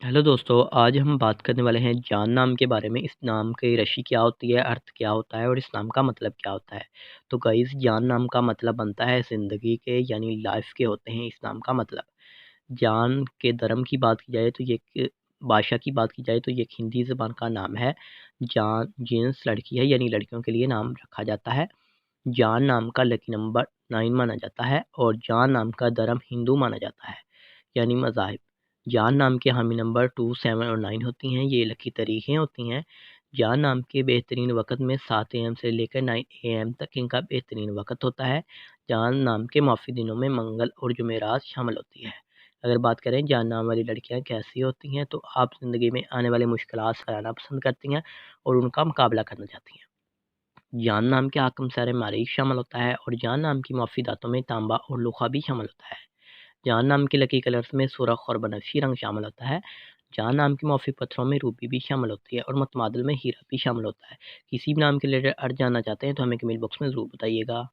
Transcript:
Hello दोस्तों, आज हम बात करने वाले हैं जान नाम के बारे में। इस नाम की रशी क्या होती है, अर्थ क्या होता है और इस नाम का मतलब क्या होता है। तो गाइस, जान नाम का मतलब बनता है ज़िंदगी के यानी लाइफ के होते हैं इस नाम का मतलब। जान के धर्म की बात की जाए तो ये एक भाषा की बात की जाए तो ये एक हिंदी ज़बान का नाम है। जान जीन्स लड़की है यानी लड़कियों के लिए नाम रखा जाता है। जान नाम का लकी नंबर 9 माना जाता है और जान नाम का धर्म हिंदू माना जाता है यानी मज़ाहिब। जान नाम के हामी नंबर 2, 7 और 9 होती हैं, ये लकी तारीखें होती हैं। जान नाम के बेहतरीन वक़्त में 7 AM से लेकर 9 AM तक इनका बेहतरीन वक़्त होता है। जान नाम के माफ़ी दिनों में मंगल और जुमेरात शामिल होती है। अगर बात करें जान नाम वाली लड़कियाँ कैसी होती हैं, तो आप ज़िंदगी में आने वाली मुश्किलात से हराना पसंद करती हैं और उनका मुकाबला करना चाहती हैं। जान नाम के आकम सारे मारीख शामिल होता है और जान नाम की मुआफ़िदातों में तांबा और लोहा भी शामिल होता है। जान नाम के लकी कलर्स में सुर्ख और बनफशी रंग शामिल होता है। जान नाम के मौफ़ी पत्थरों में रूबी भी शामिल होती है और मुतमादिल में हीरा भी शामिल होता है। किसी भी नाम के रिलेटेड अर्थ जानना चाहते हैं तो हमें कमेंट बॉक्स में ज़रूर बताइएगा।